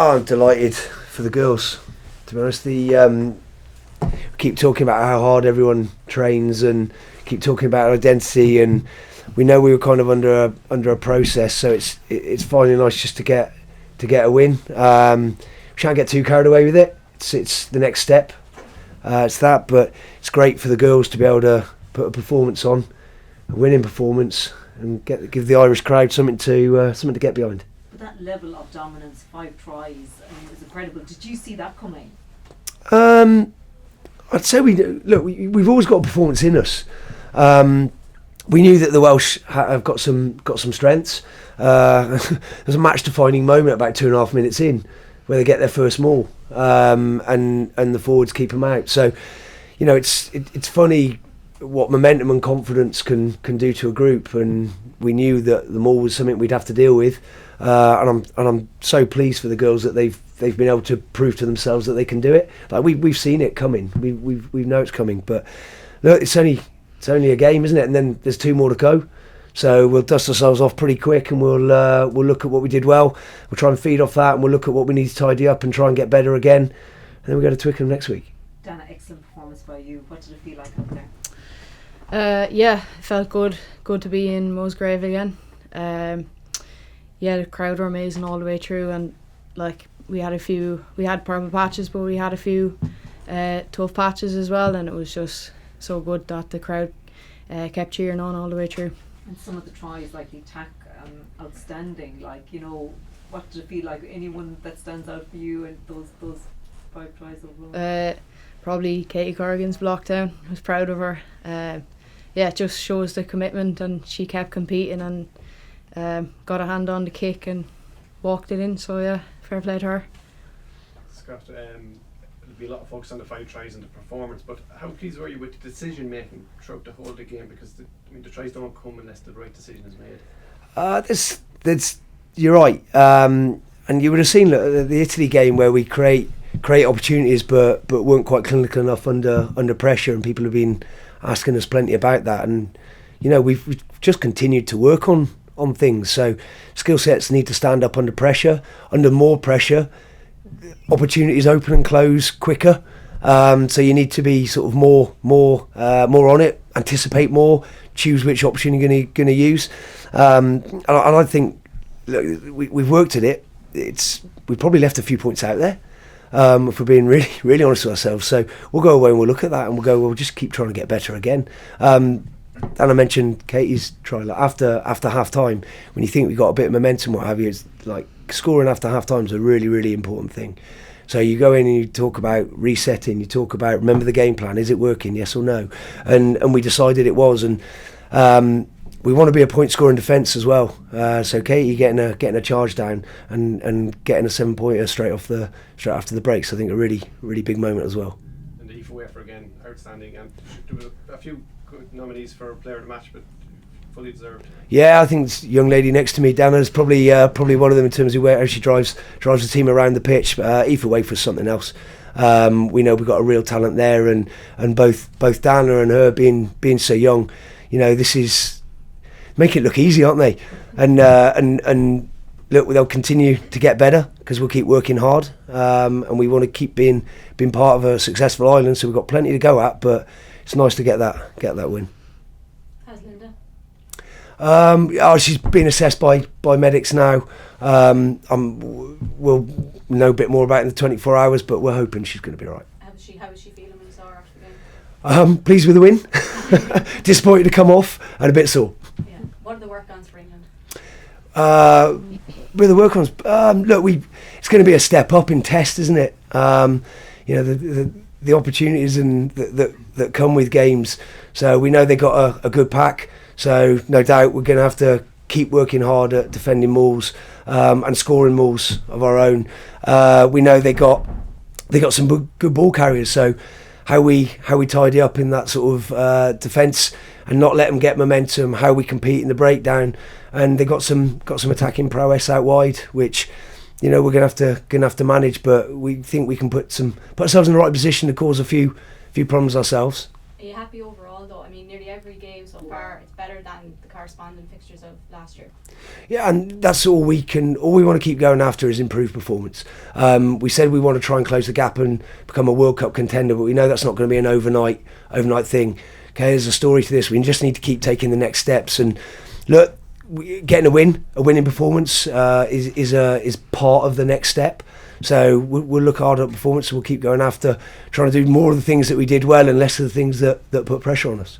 Oh, I'm delighted for the girls. To be honest, we keep talking about how hard everyone trains and keep talking about identity, and we know we were kind of under a process, so it's finally nice just to get a win. We shan't get too carried away with it. It's the next step. It's that, but it's great for the girls to be able to put a performance on, a winning performance, and give the Irish crowd something to get behind. But that level of dominance, 5 tries, I mean, it was incredible. Did you see that coming? I'd say we've always got a performance in us. We knew that the Welsh have got some strengths. There's a match-defining moment about 2.5 minutes in, where they get their first maul, and the forwards keep them out. So, it's funny what momentum and confidence can do to a group, and we knew that the maul was something we'd have to deal with. And I'm so pleased for the girls that they've been able to prove to themselves that they can do it. Like we've seen it coming, we know it's coming, but look, it's only a game, isn't it? And then there's 2 more to go. So we'll dust ourselves off pretty quick, and we'll look at what we did well. We'll try and feed off that, and we'll look at what we need to tidy up and try and get better again. And then we go to Twickenham next week. Dana, excellent performance by you. What did it feel like out there? Yeah, it felt good to be in Musgrave again. The crowd were amazing all the way through, and like we had purple patches, but we had a few tough patches as well, and it was just so good that the crowd kept cheering on all the way through. And some of the tries, like the attack, outstanding. Like, what did it feel like? Anyone that stands out for you and those 5 tries overall? Probably Katie Corrigan's block down. I was proud of her. It just shows the commitment, and she kept competing and got a hand on the kick and walked it in. So yeah, fair play to her. Scott, there'll be a lot of focus on the 5 tries and the performance, but how pleased were you with the decision making throughout the whole of the game? Because the tries don't come unless the right decision is made. You're right, and you would have seen the Italy game where we create opportunities, but weren't quite clinical enough under pressure, and people have been asking us plenty about that, and we've just continued to work on things. So skill sets need to stand up under pressure. Under more pressure, opportunities open and close quicker. So you need to be sort of more on it, anticipate more, choose which option you're going to use. And I think we've worked at it. We've probably left a few points out there. If we're being really, really honest with ourselves. So we'll go away and we'll look at that and we'll just keep trying to get better again. And I mentioned Katie's try, like after half time, when you think we've got a bit of momentum, what have you, it's like scoring after half time is a really, really important thing. So you go in and you talk about resetting, you talk about remember the game plan, is it working, yes or no? And we decided it was, and we want to be a point scoring defence as well. So Katie getting a charge down and getting a 7-pointer straight after the breaks, I think a really, really big moment as well. And the Aoife Wafer again, outstanding, and there was a few good nominees for player of the match, but fully deserved. Yeah, I think this young lady next to me, Dana's probably one of them in terms of how she drives the team around the pitch. Aoife Wafer's something else. We know we've got a real talent there, and both Dana and her being so young, this is make it look easy, aren't they? And look, they'll continue to get better because we'll keep working hard, and we want to keep being part of a successful island. So we've got plenty to go at, but it's nice to get that win. How's Linda? She's being assessed by medics now. We'll know a bit more about it in the 24 hours, but we're hoping she's going to be all right. How was she feeling when you saw her after the game? Pleased with the win. Disappointed to come off and a bit sore. Yeah. What are the work-ons for England? With the work-ons, look, it's going to be a step up in test, isn't it? The opportunities and that come with games. So we know they got a good pack. So no doubt we're going to have to keep working hard at defending mauls and scoring mauls of our own. We know they got some good ball carriers. So how we tidy up in that sort of defence and not let them get momentum. How we compete in the breakdown, and they got some attacking prowess out wide, which we're gonna have to manage. But we think we can put ourselves in the right position to cause a few problems ourselves. Are you happy overall though? I mean, nearly every game so far it's better than the corresponding fixtures of last year. Yeah, and that's all we want to keep going after is improved performance. We said we want to try and close the gap and become a World Cup contender, but we know that's not going to be an overnight thing. Okay, there's a story to this. We just need to keep taking the next steps. And look, getting a winning performance is part of the next step. So we'll look hard at performance and we'll keep going after trying to do more of the things that we did well and less of the things that put pressure on us.